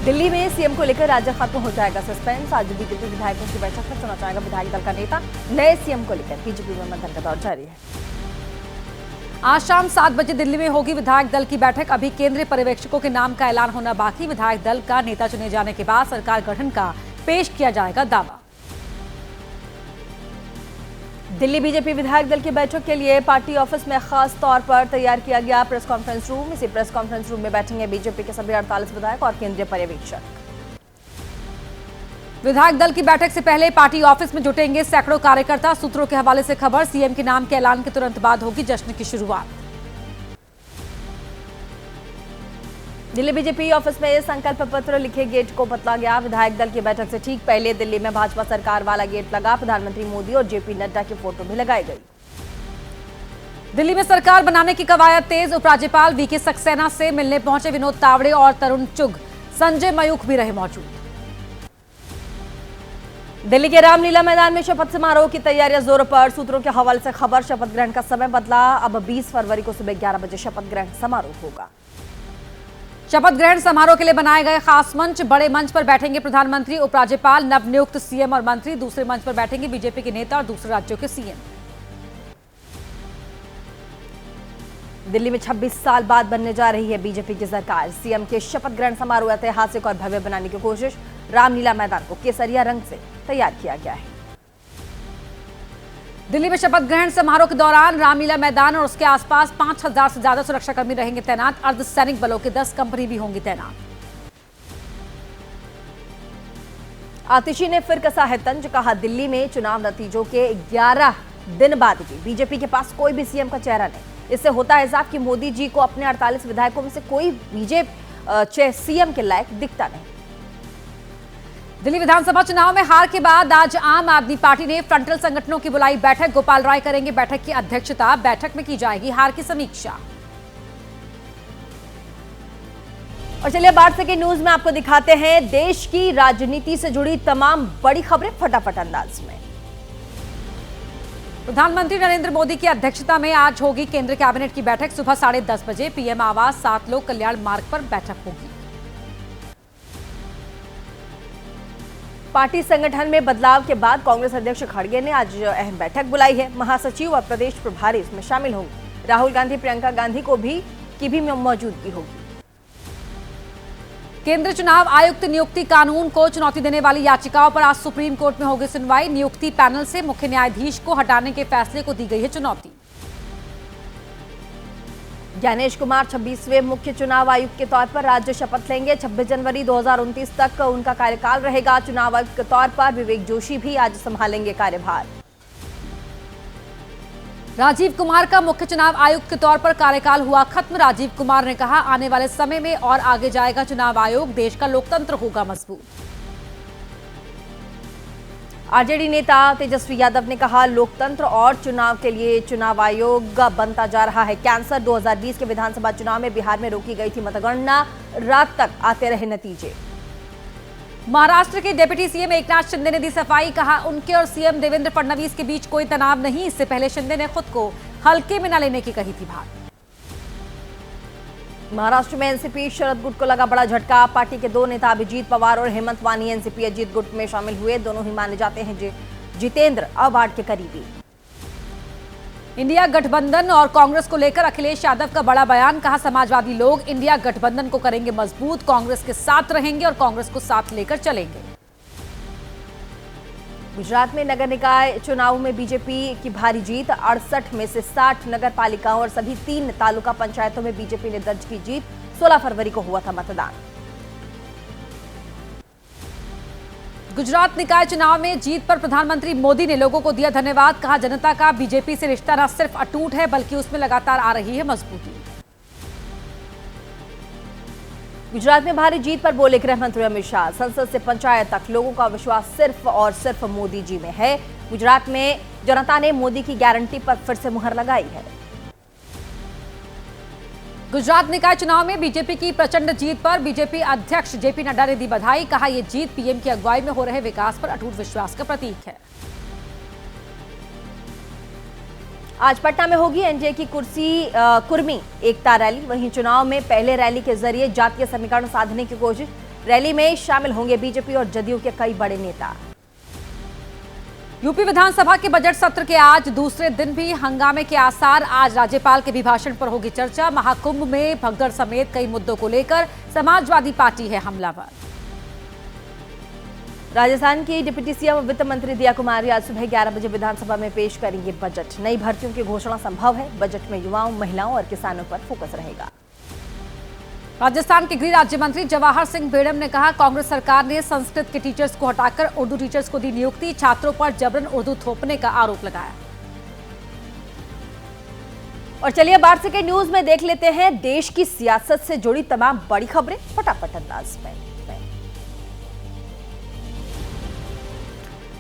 दिल्ली में सीएम को लेकर राज्य खत्म हो जाएगा सस्पेंस। आज बीजेपी विधायकों की बैठक में चुना जाएगा विधायक दल का नेता। नए सीएम को लेकर बीजेपी में मंथन का दौर जारी है। आज शाम 7 बजे दिल्ली में होगी विधायक दल की बैठक। अभी केंद्रीय पर्यवेक्षकों के नाम का ऐलान होना बाकी। विधायक दल का नेता चुने जाने के बाद सरकार गठन का पेश किया जाएगा दावा। दिल्ली बीजेपी विधायक दल की बैठक के लिए पार्टी ऑफिस में खास तौर पर तैयार किया गया प्रेस कॉन्फ्रेंस रूम। इसी प्रेस कॉन्फ्रेंस रूम में बैठेंगे बीजेपी के सभी 48 विधायक और केंद्रीय पर्यवेक्षक। विधायक दल की बैठक से पहले पार्टी ऑफिस में जुटेंगे सैकड़ों कार्यकर्ता। सूत्रों के हवाले से खबर, सीएम के नाम के ऐलान के तुरंत बाद होगी जश्न की शुरुआत। दिल्ली बीजेपी ऑफिस में संकल्प पत्र लिखे गेट को बदला गया। विधायक दल की बैठक से ठीक पहले दिल्ली में भाजपा सरकार वाला गेट लगा। प्रधानमंत्री मोदी और जेपी नड्डा की फोटो भी लगाई गई। दिल्ली में सरकार बनाने की कवायद तेज। उपराज्यपाल वीके सक्सेना से मिलने पहुंचे विनोद तावड़े और तरुण चुग। संजय मयूख भी रहे मौजूद। दिल्ली के रामलीला मैदान में शपथ समारोह की तैयारियां जोरों पर। सूत्रों के हवाले से खबर, शपथ ग्रहण का समय बदला। अब 20 फरवरी को सुबह 11 बजे शपथ ग्रहण समारोह होगा। शपथ ग्रहण समारोह के लिए बनाए गए खास मंच। बड़े मंच पर बैठेंगे प्रधानमंत्री, उपराज्यपाल, नवनियुक्त सीएम और मंत्री। दूसरे मंच पर बैठेंगे बीजेपी के नेता और दूसरे राज्यों के सीएम। दिल्ली में 26 साल बाद बनने जा रही है बीजेपी की सरकार। सीएम के शपथ ग्रहण समारोह ऐतिहासिक और भव्य बनाने की कोशिश। रामलीला मैदान को केसरिया रंग से तैयार किया गया है। दिल्ली में शपथ ग्रहण समारोह के दौरान रामलीला मैदान और उसके आसपास 5000 से ज्यादा सुरक्षाकर्मी रहेंगे तैनात। अर्धसैनिक बलों की 10 कंपनी भी होंगी तैनात। आतिशी ने फिर कसा है तंज। कहा, दिल्ली में चुनाव नतीजों के 11 दिन बाद भी बीजेपी के पास कोई भी सीएम का चेहरा नहीं। इससे होता है साफ कि मोदी जी को अपने 48 विधायकों में से कोई बीजेपी सीएम के लायक दिखता नहीं। दिल्ली विधानसभा चुनाव में हार के बाद आज आम आदमी पार्टी ने फ्रंटल संगठनों की बुलाई बैठक। गोपाल राय करेंगे बैठक की अध्यक्षता। बैठक में की जाएगी हार की समीक्षा। और चलिए बात से की न्यूज में आपको दिखाते हैं देश की राजनीति से जुड़ी तमाम बड़ी खबरें फटाफट अंदाज में। प्रधानमंत्री नरेंद्र मोदी की अध्यक्षता में आज होगी केंद्रीय कैबिनेट की बैठक। सुबह 10:30 बजे पीएम आवास 7 लोक कल्याण मार्ग पर बैठक होगी। पार्टी संगठन में बदलाव के बाद कांग्रेस अध्यक्ष खड़गे ने आज अहम बैठक बुलाई है। महासचिव और प्रदेश प्रभारी इसमें शामिल होंगे। राहुल गांधी, प्रियंका गांधी की भी मौजूदगी होगी। केंद्रीय चुनाव आयुक्त नियुक्ति कानून को चुनौती देने वाली याचिकाओं पर आज सुप्रीम कोर्ट में होगी सुनवाई। नियुक्ति पैनल से मुख्य न्यायाधीश को हटाने के फैसले को दी गई है चुनौती। ज्ञानेश कुमार 26वें मुख्य चुनाव आयुक्त के तौर पर राज्य शपथ लेंगे। 26 जनवरी 2029 तक उनका कार्यकाल रहेगा। चुनाव आयुक्त के तौर पर विवेक जोशी भी आज संभालेंगे कार्यभार। राजीव कुमार का मुख्य चुनाव आयुक्त के तौर पर कार्यकाल हुआ खत्म। राजीव कुमार ने कहा, आने वाले समय में और आगे जाएगा चुनाव आयोग। देश का लोकतंत्र होगा मजबूत। आरजेडी नेता तेजस्वी यादव ने कहा, लोकतंत्र और चुनाव के लिए चुनाव आयोग बनता जा रहा है कैंसर। 2020 के विधानसभा चुनाव में बिहार में रोकी गई थी मतगणना। रात तक आते रहे नतीजे। महाराष्ट्र के डिप्टी सीएम एकनाथ शिंदे ने दी सफाई। कहा, उनके और सीएम देवेंद्र फडणवीस के बीच कोई तनाव नहीं। इससे पहले शिंदे ने खुद को हल्के में न लेने की कही थी बात। महाराष्ट्र में एनसीपी शरद गुट को लगा बड़ा झटका। पार्टी के 2 नेता अभिजीत पवार और हेमंत वानी एनसीपी अजीत गुट में शामिल हुए। दोनों ही माने जाते हैं जितेंद्र अवार्ड के करीबी। इंडिया गठबंधन और कांग्रेस को लेकर अखिलेश यादव का बड़ा बयान। कहा, समाजवादी लोग इंडिया गठबंधन को करेंगे मजबूत। कांग्रेस के साथ रहेंगे और कांग्रेस को साथ लेकर चलेंगे। गुजरात में नगर निकाय चुनाव में बीजेपी की भारी जीत। 68 में से 60 नगर पालिकाओं और सभी 3 तालुका पंचायतों में बीजेपी ने दर्ज की जीत। 16 फरवरी को हुआ था मतदान। गुजरात निकाय चुनाव में जीत पर प्रधानमंत्री मोदी ने लोगों को दिया धन्यवाद। कहा, जनता का बीजेपी से रिश्ता न सिर्फ अटूट है बल्कि उसमें लगातार आ रही है मजबूती। गुजरात में भारी जीत पर बोले गृह मंत्री अमित शाह। संसद से पंचायत तक लोगों का विश्वास सिर्फ और सिर्फ मोदी जी में है। गुजरात में जनता ने मोदी की गारंटी पर फिर से मुहर लगाई है। गुजरात निकाय चुनाव में बीजेपी की प्रचंड जीत पर बीजेपी अध्यक्ष जेपी नड्डा ने दी बधाई। कहा, यह जीत पीएम की अगुवाई में हो रहे विकास पर अटूट विश्वास का प्रतीक है। आज पटना में होगी एनडीए की कुर्मी एकता रैली। वहीं चुनाव में पहले रैली के जरिए जातीय समीकरण साधने की कोशिश। रैली में शामिल होंगे बीजेपी और जदयू के कई बड़े नेता। यूपी विधानसभा के बजट सत्र के आज दूसरे दिन भी हंगामे के आसार। आज राज्यपाल के अभिभाषण पर होगी चर्चा। महाकुंभ में भगदड़ समेत कई मुद्दों को लेकर समाजवादी पार्टी है हमलावर। राजस्थान की डिप्टी सीएम वित्त मंत्री दिया कुमारी आज सुबह 11 बजे विधानसभा में पेश करेंगे बजट। नई भर्तियों की घोषणा संभव है। बजट में युवाओं, महिलाओं और किसानों पर फोकस रहेगा। राजस्थान के गृह राज्य मंत्री जवाहर सिंह बेड़म ने कहा, कांग्रेस सरकार ने संस्कृत के टीचर्स को हटाकर उर्दू टीचर्स को दी नियुक्ति। छात्रों पर जबरन उर्दू थोपने का आरोप लगाया। और चलिए बाहर से के न्यूज में देख लेते हैं देश की सियासत से जुड़ी तमाम बड़ी खबरें फटाफट अंदाज में।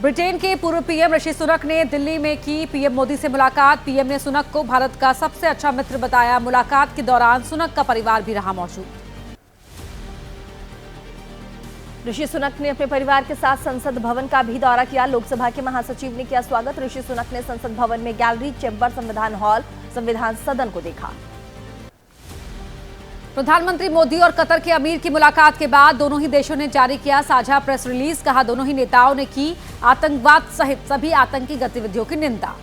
ब्रिटेन के पूर्व पीएम ऋषि सुनक ने दिल्ली में की पीएम मोदी से मुलाकात। पीएम ने सुनक को भारत का सबसे अच्छा मित्र बताया। मुलाकात के दौरान सुनक का परिवार भी रहा मौजूद। ऋषि सुनक ने अपने परिवार के साथ संसद भवन का भी दौरा किया। लोकसभा के महासचिव ने किया स्वागत। ऋषि सुनक ने संसद भवन में गैलरी, चैम्बर, संविधान हॉल, संविधान सदन को देखा। प्रधानमंत्री मोदी और कतर के अमीर की मुलाकात के बाद दोनों ही देशों ने जारी किया साझा प्रेस रिलीज। कहा, दोनों ही नेताओं ने की आतंकवाद सहित सभी आतंकी गतिविधियों की निंदा।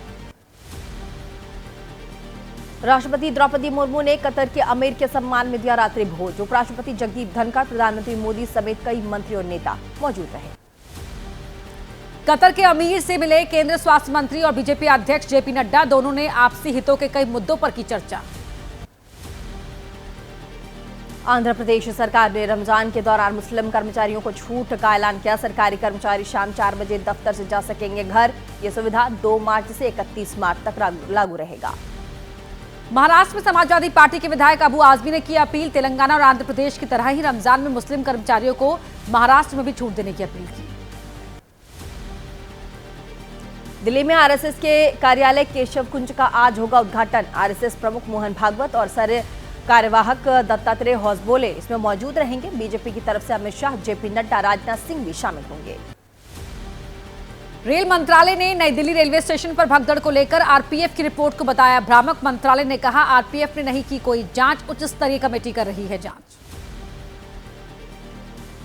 राष्ट्रपति द्रौपदी मुर्मू ने कतर के अमीर के सम्मान में दिया रात्रि भोज। उपराष्ट्रपति जगदीप धनखड़, प्रधानमंत्री मोदी समेत कई मंत्री और नेता मौजूद रहे। कतर के अमीर से मिले केंद्रीय स्वास्थ्य मंत्री और बीजेपी अध्यक्ष जेपी नड्डा। दोनों ने आपसी हितों के कई मुद्दों पर की चर्चा। आंध्र प्रदेश सरकार ने रमजान के दौरान मुस्लिम कर्मचारियों को छूट का ऐलान किया। सरकारी कर्मचारी शाम 4 बजे दफ्तर से जा सकेंगे घर। यह सुविधा 2 मार्च से 31 मार्च तक लागू रहेगा। महाराष्ट्र में समाजवादी पार्टी के विधायक अबू आजमी ने की अपील। तेलंगाना और आंध्र प्रदेश की तरह ही रमजान में मुस्लिम कर्मचारियों को महाराष्ट्र में भी छूट देने की अपील की। दिल्ली में आरएसएस के कार्यालय केशव कुंज का आज होगा उद्घाटन। आरएसएस प्रमुख मोहन भागवत और सर कार्यवाहक दत्तात्रेय होसबोले इसमें मौजूद रहेंगे। बीजेपी की तरफ से अमित शाह, जेपी नड्डा, राजनाथ सिंह भी शामिल होंगे। रेल मंत्रालय ने नई दिल्ली रेलवे स्टेशन पर भगदड़ को लेकर आरपीएफ की रिपोर्ट को बताया भ्रामक। मंत्रालय ने कहा, आरपीएफ ने नहीं की कोई जांच, उच्च स्तरीय कमेटी कर रही है जांच।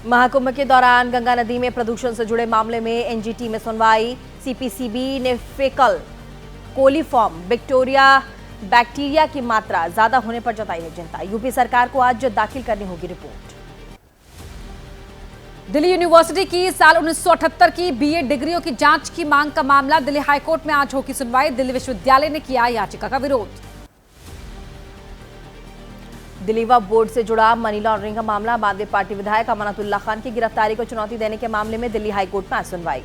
महाकुंभ के दौरान गंगा नदी में प्रदूषण से जुड़े मामले में एनजीटी में सुनवाई। सीपीसीबी ने फेकल कोलीफॉर्म बैक्टीरिया की मात्रा ज्यादा होने पर जताई है चिंता। यूपी सरकार को आज दाखिल करनी होगी रिपोर्ट। दिल्ली यूनिवर्सिटी की साल 1978 की बीए डिग्रियों की जांच की मांग का मामला दिल्ली हाईकोर्ट में आज होगी सुनवाई। दिल्ली विश्वविद्यालय ने किया याचिका का विरोध। दिल्ली वक्फ बोर्ड से जुड़ा मनी लॉन्ड्रिंग का मामला। बादमे पार्टी विधायक अमानतुल्लाह खान की गिरफ्तारी को चुनौती देने के मामले में दिल्ली हाईकोर्ट में आज सुनवाई।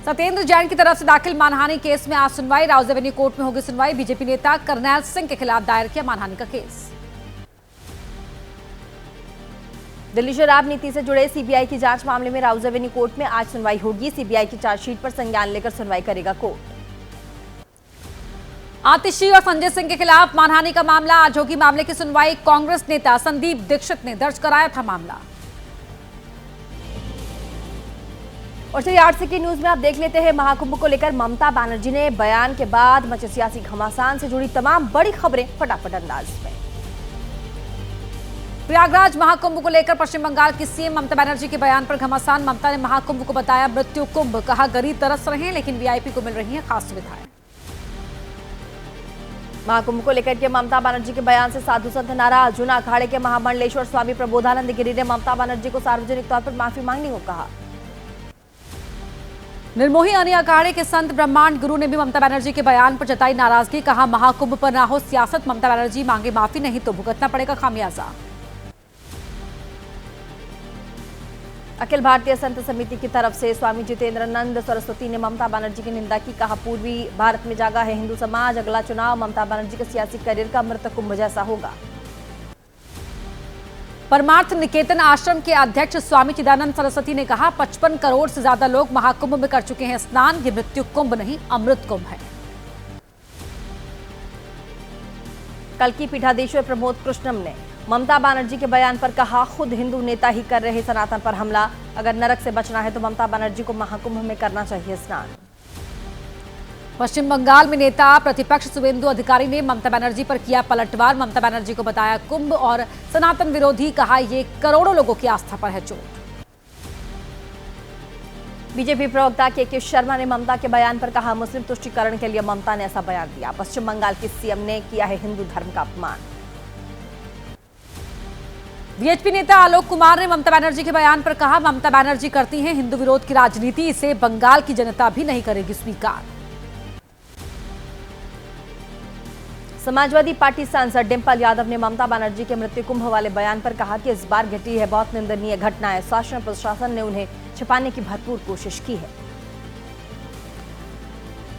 सत्येंद्र जैन की तरफ से दाखिल मानहानि केस में आज सुनवाई। राउज एवेन्यू कोर्ट में होगी सुनवाई। बीजेपी नेता करनैल सिंह के खिलाफ दायर किया मानहानि का केस। दिल्ली शराब नीति से जुड़े सीबीआई की जांच मामले में राउज एवेन्यू कोर्ट में आज सुनवाई होगी। सीबीआई की चार्जशीट पर संज्ञान लेकर सुनवाई करेगा कोर्ट। आतिशी और संजय सिंह के खिलाफ मानहानि का मामला आज होगी। मामले की सुनवाई कांग्रेस नेता संदीप दीक्षित ने दर्ज कराया था मामला। और चलिए आरसी की न्यूज में आप देख लेते हैं महाकुंभ को लेकर ममता बनर्जी ने बयान के बाद मचे सियासी घमासान से जुड़ी तमाम बड़ी खबरें फटाफट अंदाज में। प्रयागराज महाकुंभ को लेकर पश्चिम बंगाल की सीएम ममता बनर्जी के बयान पर घमासान। ममता ने महाकुंभ को बताया मृत्यु कुंभ। कहा, गरीब तरस रहे हैं लेकिन वीआईपी को मिल रही है खास सुविधाएं। महाकुंभ को लेकर के ममता बनर्जी के बयान से साधु संत नाराज। जूना अखाड़े के महामंडलेश्वर स्वामी प्रबोधानंद गिरी ने ममता बनर्जी को सार्वजनिक तौर पर माफी मांगने को कहा। निर्मोही अन्य अखाड़े के संत ब्रह्मांड गुरु ने भी ममता बनर्जी के बयान पर जताई नाराजगी। कहा, महाकुंभ पर ना हो सियासत। ममता बनर्जी मांगे माफी, नहीं तो भुगतना पड़ेगा खामियाजा। अखिल भारतीय संत समिति की तरफ से स्वामी जितेंद्रानंद सरस्वती ने ममता बनर्जी की निंदा की। कहा, पूर्वी भारत में जागा है हिंदू समाज। अगला चुनाव ममता बनर्जी के सियासी करियर का मृत कुंभ जैसा होगा। परमार्थ निकेतन आश्रम के अध्यक्ष स्वामी चिदानंद सरस्वती ने कहा, 55 करोड़ से ज्यादा लोग महाकुंभ में कर चुके हैं स्नान। ये मृत्यु कुंभ नहीं, अमृत कुंभ है। कल की पीठाधीश्वर प्रमोद कृष्णम ने ममता बनर्जी के बयान पर कहा, खुद हिंदू नेता ही कर रहे सनातन पर हमला। अगर नरक से बचना है तो ममता बनर्जी को महाकुंभ में करना चाहिए स्नान। पश्चिम बंगाल में नेता प्रतिपक्ष शुवेंदु अधिकारी ने ममता बनर्जी पर किया पलटवार। ममता बनर्जी को बताया कुंभ और सनातन विरोधी, कहा ये करोड़ों लोगों की आस्था पर है चोट। बीजेपी प्रवक्ता के शर्मा ने ममता के बयान पर कहा, मुस्लिम तुष्टीकरण के लिए ममता ने ऐसा बयान दिया। पश्चिम बंगाल की सीएम ने किया है हिंदू धर्म का अपमान। बीएचपी नेता आलोक कुमार ने ममता बनर्जी के बयान पर कहा, ममता बनर्जी करती हैं हिंदू विरोध की राजनीति, इसे बंगाल की जनता भी नहीं करेगी स्वीकार। समाजवादी पार्टी सांसद डिंपल यादव ने ममता बनर्जी के मृत्यु कुंभ वाले बयान पर कहा कि इस बार घटी है बहुत निंदनीय घटना है। शासन प्रशासन ने उन्हें छिपाने की भरपूर कोशिश की है।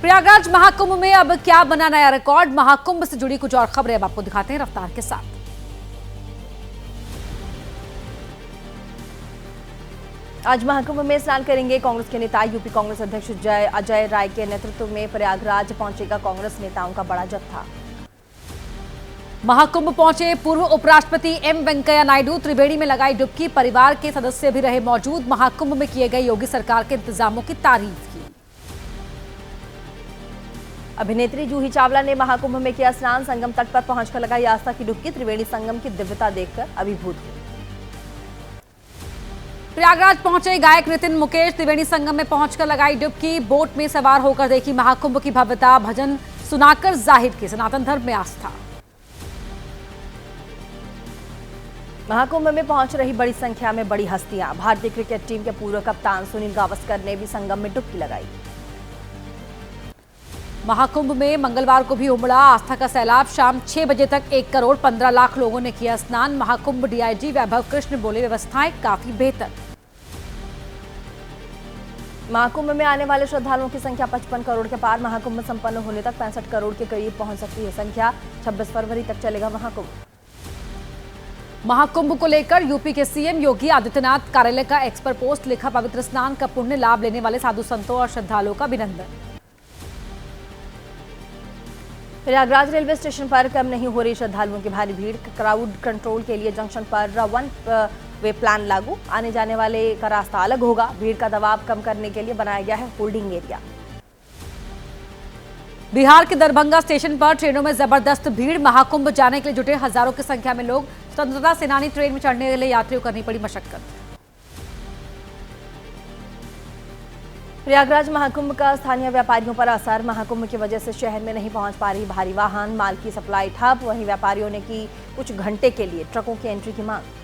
प्रयागराज महाकुंभ में अब क्या बना नया रिकॉर्ड? महाकुंभ से जुड़ी कुछ और खबरें अब आपको दिखाते हैं रफ्तार के साथ। आज महाकुंभ में स्नान करेंगे कांग्रेस के नेता। यूपी कांग्रेस अध्यक्ष अजय राय के नेतृत्व में प्रयागराज पहुंचेगा कांग्रेस नेताओं का बड़ा जत्था। महाकुंभ पहुंचे पूर्व उपराष्ट्रपति एम वेंकैया नायडू, त्रिवेणी में लगाई डुबकी, परिवार के सदस्य भी रहे मौजूद। महाकुंभ में किए गए योगी सरकार के इंतजामों की तारीफ की। अभिनेत्री जूही चावला ने महाकुंभ में किया स्नान, संगम तट पर पहुंचकर लगाई आस्था की डुबकी, त्रिवेणी संगम की दिव्यता देखकर अभिभूत हुई। प्रयागराज पहुंचे गायक नितिन मुकेश, त्रिवेणी संगम में पहुंचकर लगाई डुबकी, बोट में सवार होकर देखी महाकुंभ की भव्यता, भजन सुनाकर जाहिर की सनातन धर्म में आस्था। महाकुंभ में पहुंच रही बड़ी संख्या में बड़ी हस्तियां। भारतीय क्रिकेट टीम के पूर्व कप्तान सुनील गावस्कर ने भी संगम में डुबकी लगाई। महाकुंभ में मंगलवार को भी उमड़ा आस्था का सैलाब, शाम 6 बजे तक 1 करोड़ 15 लाख लोगों ने किया स्नान। महाकुंभ डीआईजी वैभव कृष्ण बोले, व्यवस्थाएं काफी बेहतर। महाकुंभ में आने वाले श्रद्धालुओं की संख्या 55 करोड़ के पार। महाकुंभ संपन्न होने तक 65 करोड़ के करीब पहुंच सकती है संख्या। 26 फरवरी तक चलेगा महाकुंभ। महाकुंभ को लेकर यूपी के सीएम योगी आदित्यनाथ कार्यालय का एक्स पर पोस्ट लिखा, पवित्र स्नान का पुण्य लाभ लेने वाले साधु संतों और श्रद्धालुओं का अभिनंदन। प्रयागराज रेलवे स्टेशन पर कम नहीं हो रही श्रद्धालुओं की भारी भीड़। क्राउड कंट्रोल के लिए जंक्शन पर 1 वे प्लान लागू, आने जाने वाले का रास्ता अलग होगा। भीड़ का दबाव कम करने के लिए बनाया गया है होल्डिंग एरिया। बिहार के दरभंगा स्टेशन पर ट्रेनों में जबरदस्त भीड़, महाकुंभ जाने के लिए जुटे हजारों की संख्या में लोग। स्वतंत्रता सेनानी ट्रेन में चढ़ने के लिए यात्रियों करनी पड़ी मशक्कत। प्रयागराज महाकुंभ का स्थानीय व्यापारियों पर असर। महाकुंभ की वजह से शहर में नहीं पहुंच पा रही भारी वाहन, माल की सप्लाई ठप। वहीं व्यापारियों ने की कुछ घंटे के लिए ट्रकों की एंट्री की मांग।